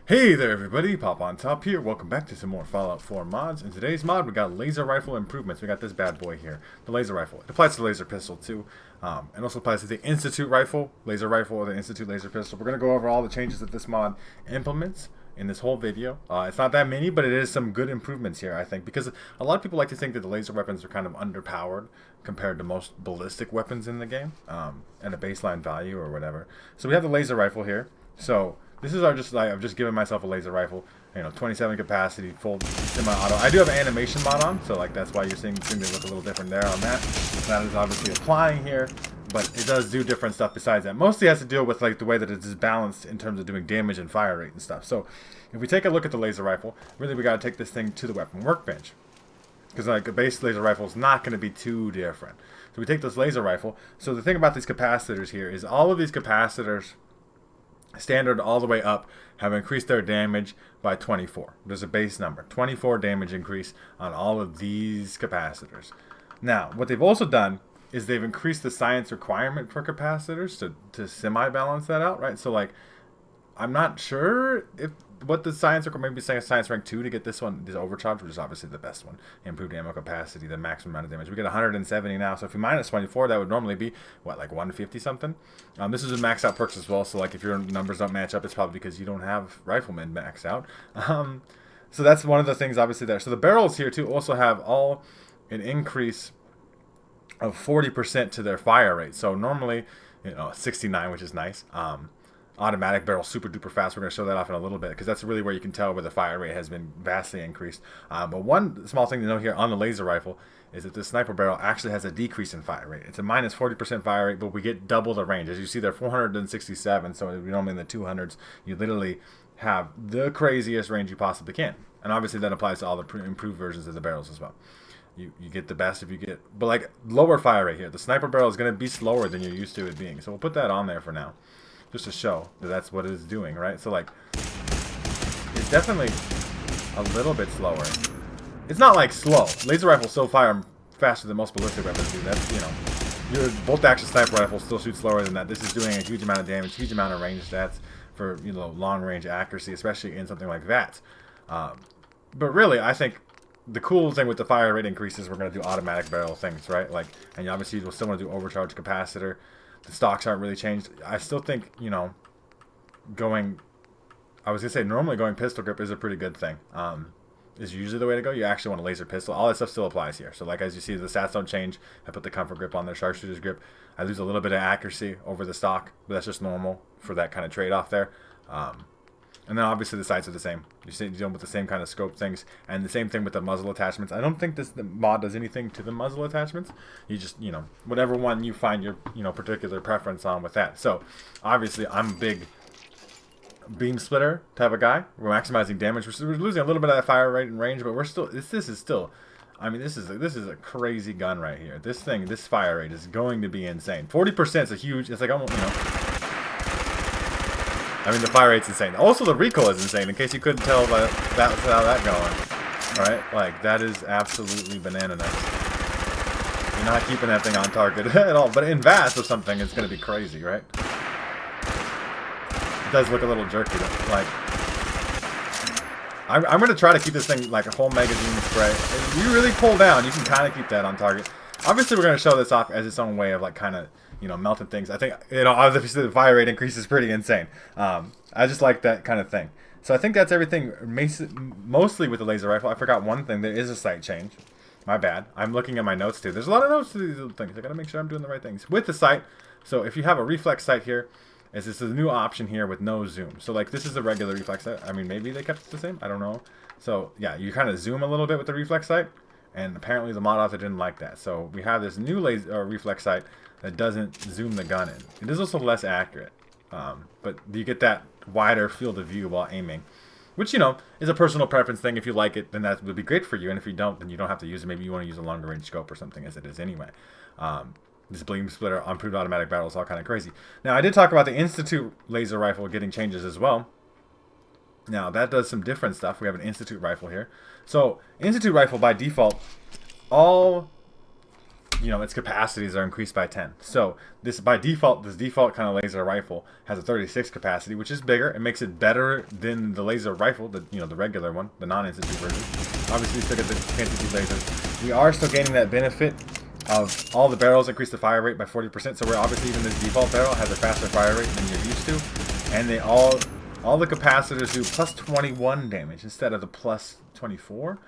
Hey there everybody, Pop on Top here. Welcome back to some more Fallout 4 mods. In today's mod, we got laser rifle improvements. We got this bad boy here, the laser rifle. It applies to the laser pistol too, and also applies to the Institute rifle, laser rifle, or the Institute laser pistol. We're going to go over all the changes that this mod implements in this whole video. It's not that many, but it is some good improvements here, I think, because a lot of people like to think that the laser weapons are kind of underpowered compared to most ballistic weapons in the game, and a baseline value or whatever. So we have the laser rifle here. So this is I've just given myself a laser rifle, 27 capacity, full semi-auto. I do have an animation mod on, so like that's why you're seeing things look a little different there on that. That is obviously applying here, but it does do different stuff besides that. Mostly has to deal with like the way that it is balanced in terms of doing damage and fire rate and stuff. So if we take a look at the laser rifle, really we got to take this thing to the weapon workbench, because like a base laser rifle is not going to be too different. So we take this laser rifle. So the thing about these capacitors here is all of these capacitors, standard all the way up, have increased their damage by 24. There's a base number, 24 damage increase on all of these capacitors. Now, what they've also done is they've increased the science requirement for capacitors to semi-balance that out, right? So, like, I'm not sure if what the science requirement, maybe saying science rank 2 to get this overcharge, which is obviously the best one. Improved ammo capacity, the maximum amount of damage. We get 170 now, so if you minus 24, that would normally be, what, like 150 something? This is a max out perks as well, so like if your numbers don't match up, it's probably because you don't have riflemen maxed out. So that's one of the things obviously there. So the barrels here too also have all an increase of 40% to their fire rate. So normally, 69, which is nice. Automatic barrel, super duper fast. We're going to show that off in a little bit, because that's really where you can tell where the fire rate has been vastly increased. But one small thing to know here on the laser rifle is that the sniper barrel actually has a decrease in fire rate. It's a minus 40% fire rate, but we get double the range. As you see, they're 467, so if you're normally in the 200s, you literally have the craziest range you possibly can. And obviously that applies to all the improved versions of the barrels as well. You get the best if you get, but like lower fire rate here. The sniper barrel is going to be slower than you're used to it being. So we'll put that on there for now, just to show that that's what it is doing, right? So like, it's definitely a little bit slower. It's not like slow. Laser rifles still fire faster than most ballistic weapons do. That's, your bolt action sniper rifle still shoots slower than that. This is doing a huge amount of damage, huge amount of range stats for, long range accuracy, especially in something like that. But really, I think the cool thing with the fire rate increases, we're going to do automatic barrel things, right? Like, and you obviously will still want to do overcharge capacitor. The stocks aren't really changed. I still think, normally going pistol grip is a pretty good thing. Is usually the way to go. You actually want a laser pistol. All that stuff still applies here. So like, as you see, the stats don't change. I put the comfort grip on there, sharpshooter's grip. I lose a little bit of accuracy over the stock, but that's just normal for that kind of trade-off there. And then obviously the sights are the same. You're dealing with the same kind of scope things, and the same thing with the muzzle attachments. I don't think the mod does anything to the muzzle attachments. You just, whatever one you find your, particular preference on with that. So obviously I'm a big beam splitter type of guy. We're maximizing damage. We're losing a little bit of that fire rate and range, but we're still, this is still, I mean, this is a crazy gun right here. This fire rate is going to be insane. 40% is a huge, it's like almost, I mean, the fire rate's insane. Also, the recoil is insane, in case you couldn't tell by how that going. Alright? Like, that is absolutely banana nuts. You're not keeping that thing on target at all. But in VAS or something, it's going to be crazy, right? It does look a little jerky, though. Like, I'm going to try to keep this thing like a whole magazine spray. If you really pull down, you can kind of keep that on target. Obviously, we're going to show this off as its own way of, like, kind of, melting things. I think, obviously the fire rate increase is pretty insane. I just like that kind of thing. So I think that's everything, mostly with the laser rifle. I forgot one thing. There is a sight change. My bad. I'm looking at my notes, too. There's a lot of notes to these little things. I got to make sure I'm doing the right things. With the sight, so if you have a reflex sight here, this is a new option here with no zoom. So, like, this is a regular reflex sight. I mean, maybe they kept it the same. I don't know. So, yeah, you kind of zoom a little bit with the reflex sight. And apparently the mod author didn't like that. So we have this new reflex sight that doesn't zoom the gun in. It is also less accurate. But you get that wider field of view while aiming. Which, is a personal preference thing. If you like it, then that would be great for you. And if you don't, then you don't have to use it. Maybe you want to use a longer range scope or something, as it is anyway. This beam splitter, improved automatic barrel is all kind of crazy. Now, I did talk about the Institute laser rifle getting changes as well. Now, that does some different stuff. We have an Institute rifle here. So, Institute rifle, by default, all you know, its capacities are increased by 10. So this by default, this default kind of laser rifle has a 36 capacity, which is bigger. It makes it better than the laser rifle, the the regular one, the non-institute version. Obviously, you still get the institute lasers. We are still gaining that benefit of all the barrels increase the fire rate by 40%. So we're obviously even this default barrel has a faster fire rate than you're used to, and they all the capacitors do plus 21 damage instead of the plus 24.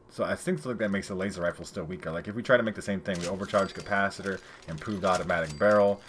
So I think that makes the laser rifle still weaker. Like if we try to make the same thing, we overcharge capacitor, improved automatic barrel.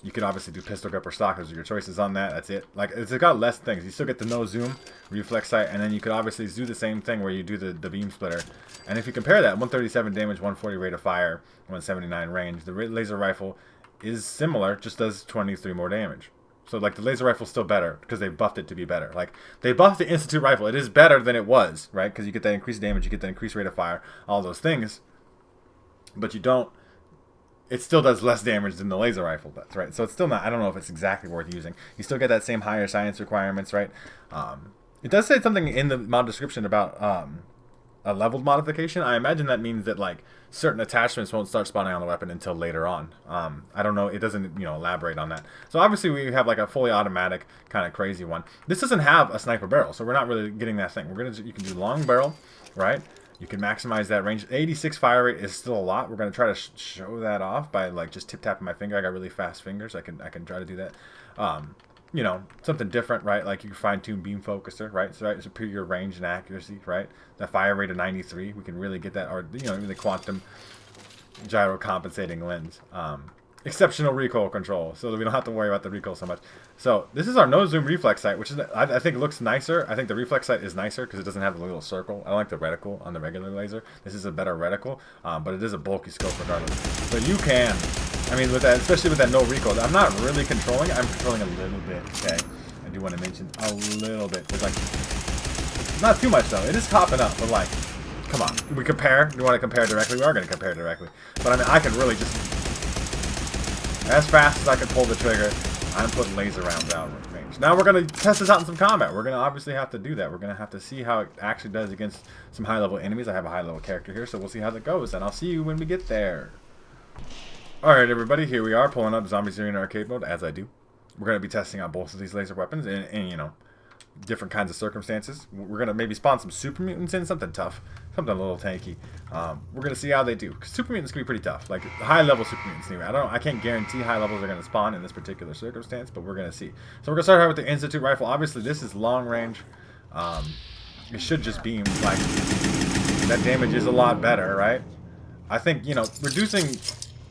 You could obviously do pistol grip or stock. Those are your choices on that. That's it. Like it's got less things. You still get the no zoom, reflex sight, and then you could obviously do the same thing where you do the beam splitter. And if you compare that, 137 damage, 140 rate of fire, 179 range, the laser rifle is similar, just does 23 more damage. So like the laser rifle is still better because they buffed it to be better. Like they buffed the institute rifle. It is better than it was, right? Because you get that increased damage, you get that increased rate of fire, all those things. But you don't. It still does less damage than the laser rifle does, right? So it's still not. I don't know if it's exactly worth using. You still get that same higher science requirements, right? It does say something in the mod description about a leveled modification. I imagine that means that like certain attachments won't start spawning on the weapon until later on. I don't know. It doesn't elaborate on that. So obviously we have like a fully automatic kind of crazy one. This doesn't have a sniper barrel, so we're not really getting that thing. You can do long barrel, right? You can maximize that range. 86 fire rate is still a lot. We're gonna try to show that off by like just tip tapping my finger. I got really fast fingers. I can try to do that. Something different, right? Like you can fine-tune beam focuser, right? So superior range and accuracy, right? That fire rate of 93, we can really get that, or the quantum gyro compensating lens. Exceptional recoil control, so that we don't have to worry about the recoil so much. So this is our no zoom reflex sight, which is I think looks nicer. I think the reflex sight is nicer because it doesn't have the little circle. I don't like the reticle on the regular laser. This is a better reticle, but it is a bulky scope regardless. So you can. I mean, with that, especially with that no recoil, I'm not really controlling it. I'm controlling a little bit, okay? I do want to mention a little bit. It's like, not too much, though. It is popping up, but like, come on. We compare. Do you want to compare directly? We are going to compare directly. But I mean, I can really just, as fast as I can pull the trigger, I'm putting laser rounds out of range. Now we're going to test this out in some combat. We're going to obviously have to do that. We're going to have to see how it actually does against some high-level enemies. I have a high-level character here, so we'll see how that goes, and I'll see you when we get there. Alright everybody, here we are pulling up Zombies Arena Arcade Mode, as I do. We're going to be testing out both of these laser weapons in different kinds of circumstances. We're going to maybe spawn some super mutants in, something tough, something a little tanky. We're going to see how they do, because super mutants can be pretty tough, like high level super mutants anyway. I can't guarantee high levels are going to spawn in this particular circumstance, but we're going to see. So we're going to start out with the Institute Rifle. Obviously this is long range. It should just beam, like, that damage is a lot better, right? I think, reducing...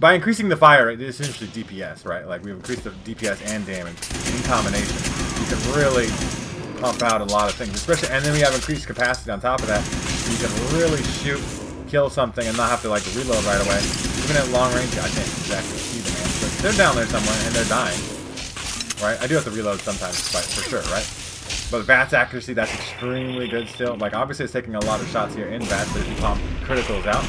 By increasing the fire rate, it's essentially DPS, right? Like, we've increased the DPS and damage in combination. You can really pump out a lot of things, especially, and then we have increased capacity on top of that. You can really shoot, kill something, and not have to, like, reload right away. Even at long range, I can't exactly see them, but they're down there somewhere, and they're dying, right? I do have to reload sometimes, for sure, right? But VATS accuracy, that's extremely good still. Like, obviously, it's taking a lot of shots here in VATS, but if you pump criticals out,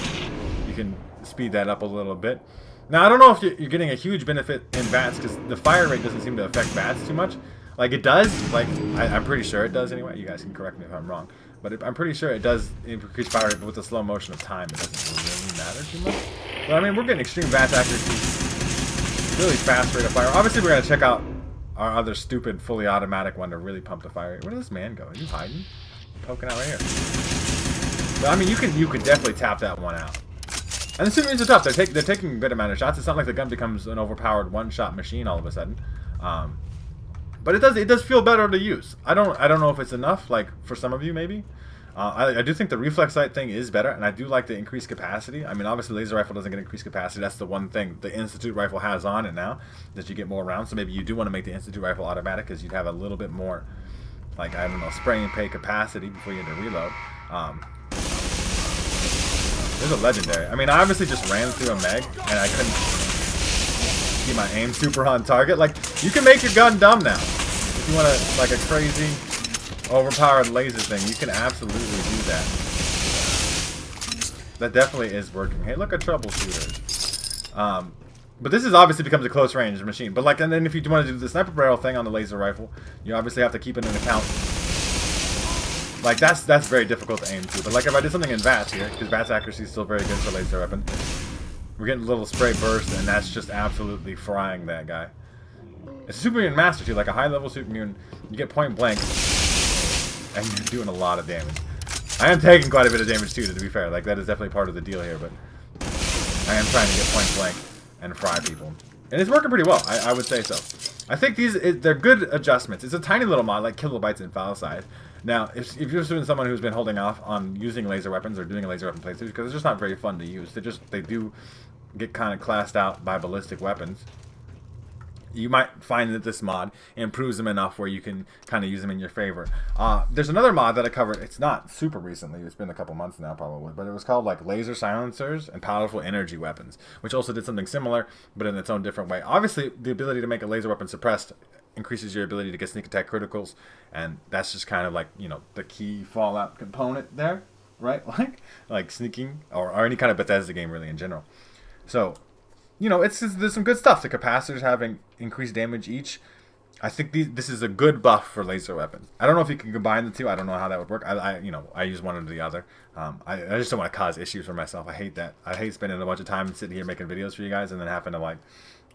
you can speed that up a little bit. Now, I don't know if you're getting a huge benefit in VATS because the fire rate doesn't seem to affect VATS too much. Like, it does. Like, I'm pretty sure it does anyway. You guys can correct me if I'm wrong. But I'm pretty sure it does increase fire rate, but with the slow motion of time, it doesn't really matter too much. But, I mean, we're getting extreme VATS accuracy. Really fast rate of fire. Obviously, we're going to check out our other stupid, fully automatic one to really pump the fire rate. Where does this man go? Are you hiding? Poking out right here. But, I mean, you could definitely tap that one out. And the super mutants are tough. They're taking a good amount of shots. It's not like the gun becomes an overpowered one-shot machine all of a sudden. But it does feel better to use. I don't know if it's enough. Like for some of you, maybe. I do think the reflex sight thing is better, and I do like the increased capacity. I mean, obviously, laser rifle doesn't get increased capacity. That's the one thing the Institute rifle has on it now, that you get more rounds. So maybe you do want to make the Institute rifle automatic because you'd have a little bit more, like, I don't know, spray and pay capacity before you had to reload. There's a legendary. I mean, I obviously just ran through a meg, and I couldn't keep my aim super on target. Like, you can make your gun dumb now. If you want to, like, a crazy, overpowered laser thing, you can absolutely do that. That definitely is working. Hey, look, a troubleshooter. But this is obviously becomes a close range machine. But, like, and then if you want to do the sniper barrel thing on the laser rifle, you obviously have to keep it in account. Like, that's very difficult to aim to. But, like, if I did something in VATS here, because VATS accuracy is still very good for laser weapon, We're getting a little spray burst, and that's just absolutely frying that guy. It's a super mutant master too, like a high level super mutant. You get point blank, and you're doing a lot of damage. I am taking quite a bit of damage too, to be fair. Like, that is definitely part of the deal here, but I am trying to get point blank and fry people. And it's working pretty well, I would say so. I think they're good adjustments. It's a tiny little mod, like kilobytes in file size. Now, if you're doing someone who's been holding off on using laser weapons or doing a laser weapon playthrough, because it's just not very fun to use. They do get kind of classed out by ballistic weapons. You might find that this mod improves them enough where you can kind of use them in your favor. There's another mod that I covered. It's not super recently. It's been a couple months now probably. But it was called like laser silencers and powerful energy weapons, which also did something similar, but in its own different way. Obviously, the ability to make a laser weapon suppressed increases your ability to get sneak attack criticals. And that's just kind of like, you know, the key Fallout component there, right? Like sneaking or any kind of Bethesda game really in general. So, you know, there's some good stuff. The capacitors having increased damage each. I think this is a good buff for laser weapons. I don't know if you can combine the two. I don't know how that would work. I use one or the other. I just don't want to cause issues for myself. I hate that. I hate spending a bunch of time sitting here making videos for you guys and then having to like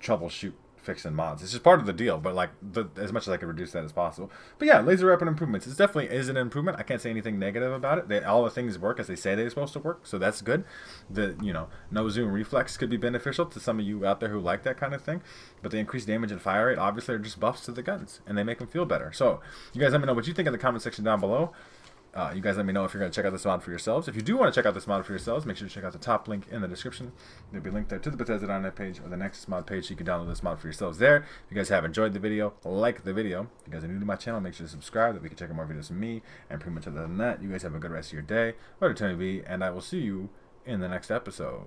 troubleshoot fixing mods. It's just part of the deal, but like as much as I can reduce that as possible. But yeah, laser weapon improvements. It definitely is an improvement. I can't say anything negative about it. All the things work as they say they're supposed to work, so that's good. No zoom reflex could be beneficial to some of you out there who like that kind of thing. But the increased damage and fire rate obviously are just buffs to the guns, and they make them feel better. So you guys let me know what you think in the comment section down below. You guys let me know if you're going to check out this mod for yourselves. If you do want to check out this mod for yourselves, make sure to check out the top link in the description. There'll be a link there to the Bethesda.net page or the Nexus mod page so you can download this mod for yourselves there. If you guys have enjoyed the video, like the video. If you guys are new to my channel, make sure to subscribe so we can check out more videos from me. And pretty much other than that, you guys have a good rest of your day, whatever time it be, and I will see you in the next episode.